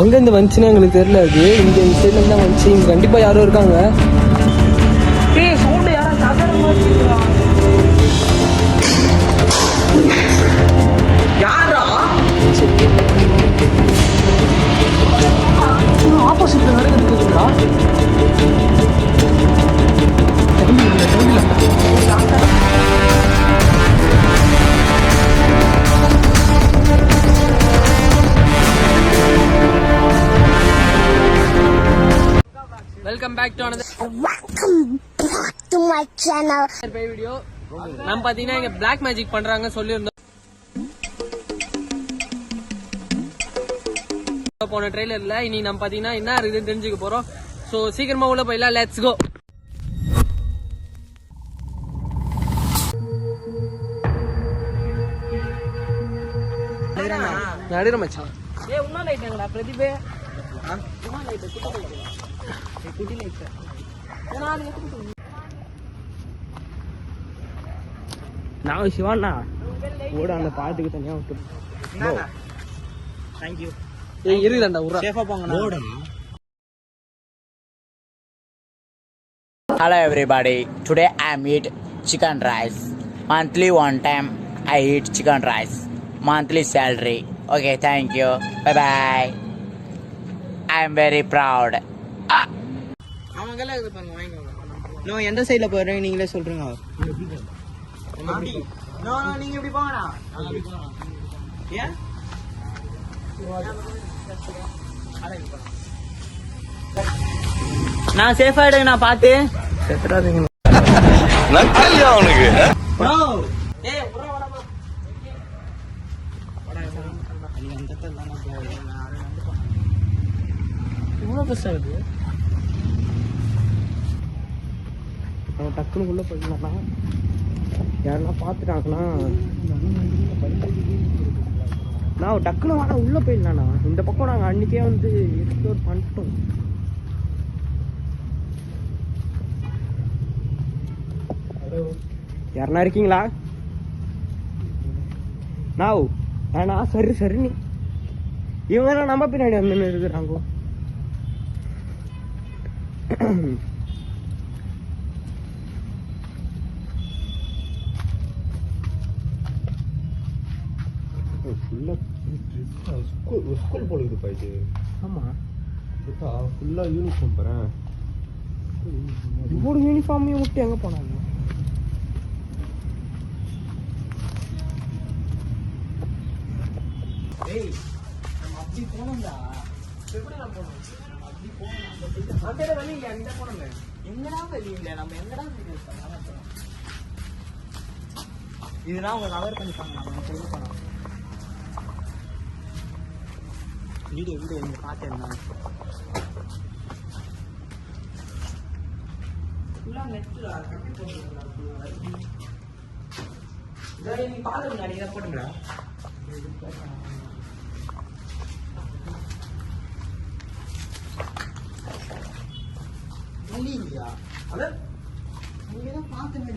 எங்கேருந்து வந்துச்சுன்னா எங்களுக்கு தெரியல. அது இங்கே இந்த சைட்லேருந்து தான் வந்துச்சு. இங்கே கண்டிப்பாக யாரும் இருக்காங்க. சவுண்டு யாரா ஆப்போசிட்ல நடக்குதுங்களா? Welcome back to my channel. Video நம்ம பாத்தீங்கன்னா இங்க பிளாக் மேஜிக் பண்றாங்க சொல்லியிருந்தோம். போன ட்ரெய்லர்ல இனி நம்ம பாத்தீங்கன்னா என்ன இருக்குதுன்னு தெரிஞ்சுக்க போறோம். சோ சீக்கிரமா உள்ள போயிடலாம். Let's go. நடுற மச்சான். ஏய் உன்ன லைட் எங்கடா பிரதீபே? உன்ன லைட் குட்டி லைட். நான் சிவாண்ணா ஓட அந்த பாட்டுக்கு தனியா விட்டு. Thank you. ஏய் இருக்குடா ஊரா சேஃபா போங்கண்ணா. Hello everybody, today I eat chicken rice. Monthly one time I eat chicken rice. Monthly salary. Okay, thank you. Bye bye. I am very proud. அவங்கல இது பண்ணுங்க வாங்குங்க. நோ எந்த சைடுல போறீங்க நீங்களே சொல்றீங்க. நோ நீங்க இப்படி போங்கடா. ஏன்? நான் சேஃபா எடுங்க நான் பாத்து. செத்துறாதீங்க. நக்கல்யா அவனுக்கு. ப்ரோ. ஏய் ப்ரோ வாடா ப்ரோ. நீ அந்த தட்டல நான் போறேன். இவ்வளவு பெருசா இருக்கு. நான் டக்குனு உள்ள போயிடலாம்னா யாரா பாத்துட்டாங்கன்னா நான் டக்குனு வாடா உள்ள போயிடலாம்ண்ணா. இந்த பக்கம் நாங்கள் அன்னைக்கே வந்து எக்ஸ்ப்ளோர் பண்ணிட்டோம். யாருன்னா இருக்கீங்களா? நாவ் ஏன்னா சரி சரின்னு இவங்க நம்ம பின்னாடி வந்து இருக்கிறாங்க. ஸ்கூல் போல இது பாய்ச்சு. ஆமா ஃபுல்லா யூனிஃபார்ம் பாறேன். இவ்வளவு யூனிஃபார்மையும் விட்டு எங்க போனாங்க? ஏய் நம்ம அப்படி போனோம்டா. எப்படி நான் போனோம்? அப்படி போனோம். அந்த வழி இல்ல அந்த போனோம். எங்கடா வழி இல்ல? நம்ம எங்கடா போறோம்? இதெல்லாம் அவங்க கவர் பண்ணிப்பாங்க. நம்ம சொல்லி போனோம். வீடியோ நீங்க பார்த்தேன். நீ பாருங்க நீங்க போட்டுங்களா? வழி இல்லையா? அதான் நீங்கதான் பாத்துங்க.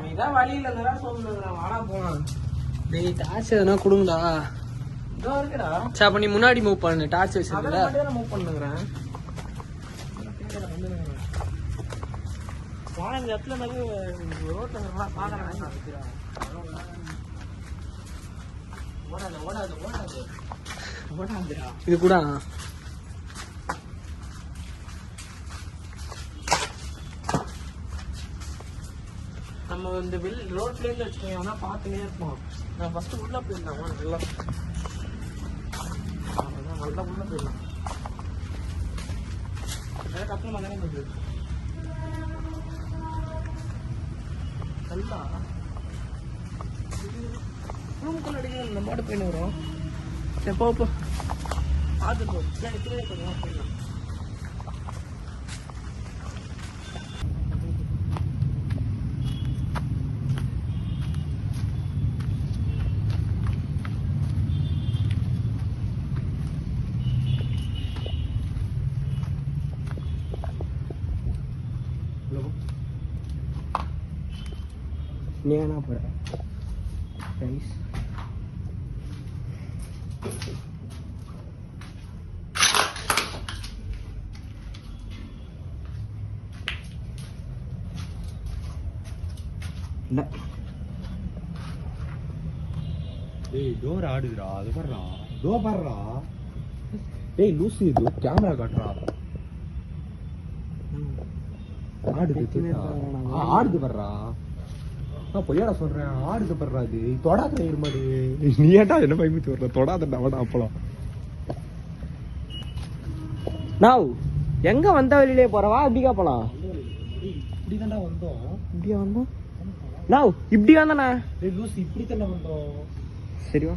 நீதான் வழி இல்லைன்னா சொல்லுங்க. வாடா போலாம். டேய் டார்ச் எதுனா கொடுங்கடா. இருக்குடா. சரி அப்ப நீ முன்னாடி மூவ் பண்ணு. டார்ச் வச்சிருக்கல மூவ் பண்ணுங்கிறேன். இந்த இடத்துல ரோட்ல பாக்குறேன். இது கூட நம்ம இந்த ரோட்ல இருந்து வச்சுக்கோங்க. பாத்துனே இருப்போம். நான் ஃபர்ஸ்ட் உள்ள போயிருந்தேன். நல்லா உள்ள போயிடலாம். டக்குனு மகனே போகுது. நல்லா ரூமுக்குள்ள அடிக்க நம்ம பாட்டு போயின்னு வரோம். சரி போ பார்த்து போ. போயிடலாம். நீ என்ன போற? ரைஸ் டேய் டோர் ஆடுதுடா அது பாருடா பாருடா டேய் லூசு இது கேமரா காட்டுறா ஆடுது பாருடா நான் பொய்யாடா சொல்றேன் ஆடுது பாருடா அது தொடாத இருமாடு நீ ஏன்டா என்ன பயமிச்சு வர்ற தொடாதடா அவடா அப்பலாம் நாவ் எங்க வந்த வழியிலே போறவா இப்படிக்கா போலாம் இப்படிதான்டா வந்தோம் இப்படியா வந்தோம் நாவ் இப்படி வந்தனா டேய் லூசு இப்படி தானே வந்தோம் சரிவா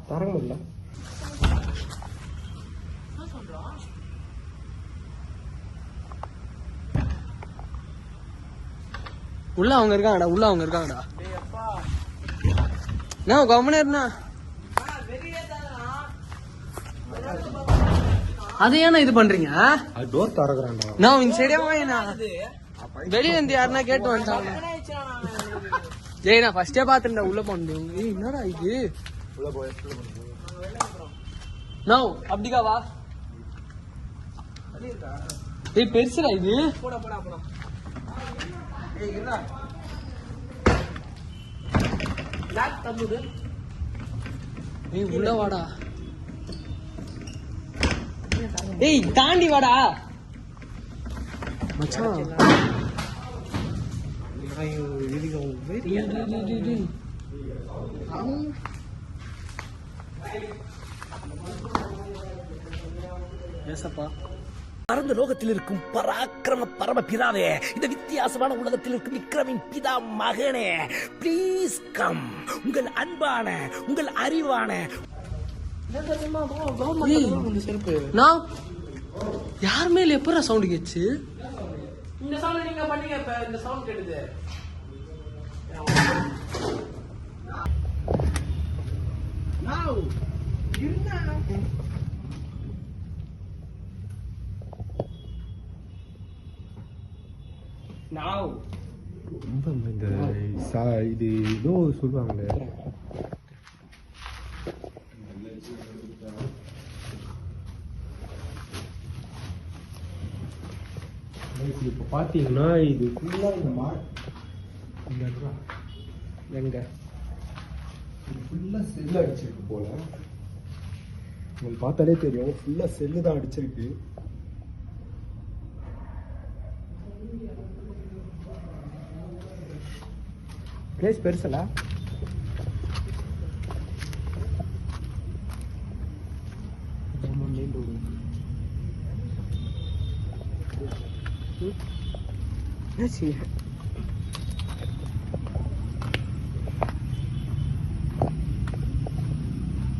தரங்க முடியல உள்ள அவங்க இருக்காங்கடா நான் கவனம் இருந்தா அதை ஏன்னா இது பண்றீங்க டோர் திறக்கறான்டா நான் இந்த சைடே வாங்கினா வெளியில இருந்து யாருன்னா கேட்டு வந்துட்டாங்க ஏய் நான் ஃபர்ஸ்டே பாத்துட்டேன் உள்ள போனது என்னடா இது உள்ள போய் நோ அப்படிக்கா வா ஏய் பெருசுடா இது போடா ஏய் இருடா லாக் தம்புது ஏய் உள்ள வாடா ஏய் தாண்டி வாடா மச்சான் ஐயோ இதுக்கு வெரி ஏசப்பா பரந்த லோகத்தில் இருக்கும் பராக்கிரம பரம பிதாவே, இந்த வித்தியாசமான உலகத்தில் இருக்கும் விக்ரமின் பிதா மகனே, ப்ளீஸ் கம். உங்கள் அன்பான, உங்கள் அறிவான நான் யார் மேல எப்ப சவுண்ட் கேச்சு? இந்த சவுண்ட் நீங்க பண்ணீங்க, இப்ப இந்த சவுண்ட் கேட்டுது. இது ஏதோ சொல்லுவாங்களே, இப்ப பாத்தீங்கன்னா இது ஃபுல்லா எங்க ஃபுல்லா செல்லு அடிச்சிருக்கு போல. உங்களுக்கு பார்த்தாலே தெரியும், ஃபுல்லா செல்லு தான் அடிச்சிருக்கு. பிளேஸ் பெருசல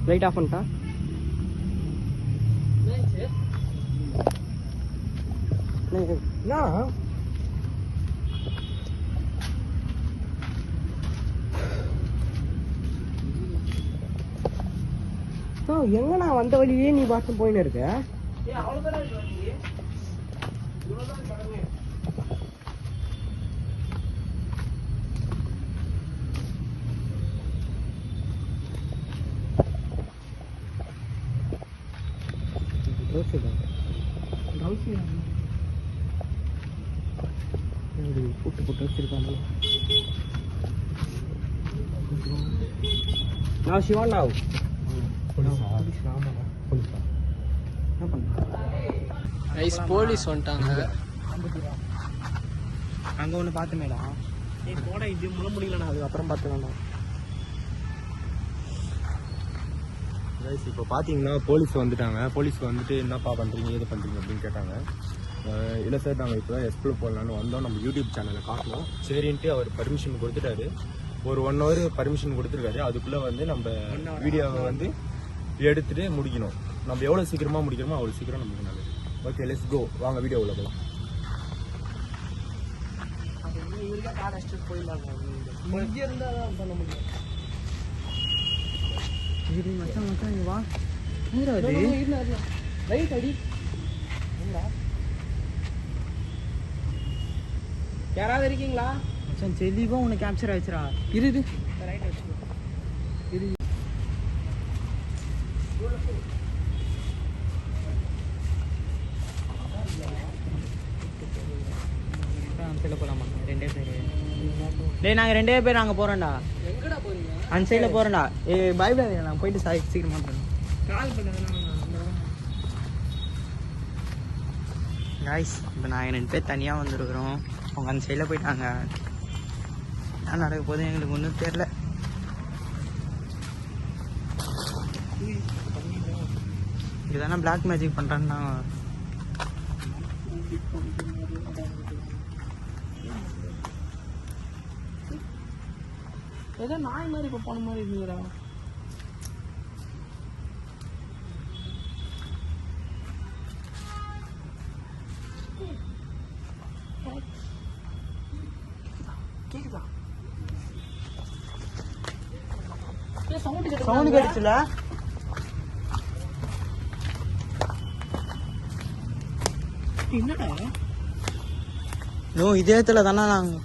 லைட் ஆஃப் பண்ணிட்டா எங்க நான் வந்த வழியே நீ பாட்டு போயின்னு இருக்க. புட்டு புட்டு வச்சிருக்காங்க. நான் சிவான் நாவ் போலீஸ் வந்துட்டாங்க. அங்க ஒண்ணு பாத்துமேடா, போட இது முள்ள முடியல, அதுக்கு அப்புறம் பாத்துக்கலாம். இப்போ பார்த்தீங்கன்னா போலீஸ் வந்துட்டாங்க. போலீஸ் வந்துட்டு என்னப்பா பண்ணுறீங்க, ஏது பண்ணுறீங்க அப்படின்னு கேட்டாங்க. இல்லை சார், நாங்கள் இப்போ தான் எஸ்பில் போடலான்னு வந்தோம், நம்ம யூடியூப் சேனலில் காட்டணும் சரின்ட்டு அவர் பர்மிஷன் கொடுத்துட்டாரு. ஒரு 1 hour பர்மிஷன் கொடுத்துருக்காரு. அதுக்குள்ளே வந்து நம்ம வீடியோவை வந்து எடுத்துகிட்டு முடிக்கணும். நம்ம எவ்வளோ சீக்கிரமாக முடிக்கிறோமோ அவ்வளோ சீக்கிரம் நமக்கு நல்லது. ஓகே, லெட்ஸ் கோ, வாங்க வீடியோ உள்ள போகலாம். இவருக்கே கார் அடிச்சுட்டு போயிடலாங்க. இங்கே இருந்தால் தான் பண்ண முடியும். இது மச்சான் மச்சான் இங்க வா. ரைட் அடி. யாராவது இருக்கீங்களா? மச்சான் தெளிவா உன்னை கேப்சர் ஆயிடுச்சுடா. இரு ரைட் அடிச்சு. அந்த போலாமா 2 பேர்? டேய் நாங்க 2 பேர் அங்க போறோம்டா. எங்கடா போறீங்க? அந்த சைடுல போறோம்டா. பாய் பாய் நான் போயிட்டு சீக்கிரமா போறேன். கால் பண்ணுங்க. காய்ஸ் இப்போ நாங்கள் 2 பேர் தனியாக வந்திருக்கிறோம். அவங்க அந்த சைடில் போயிட்டாங்க. என்ன நடக்க போகுது எங்களுக்கு ஒன்றும் தெரில. இதுதானே பிளாக் மேஜிக் பண்ணுறான்னா ஏதோ நாய் மாதிரி இப்போ போன மாதிரி இருந்தீங்களா? கேக்குதா? சவுண்டு கேட்டுச்சுல. என்னடா நோ இதே இடத்துல தானே நாங்கள்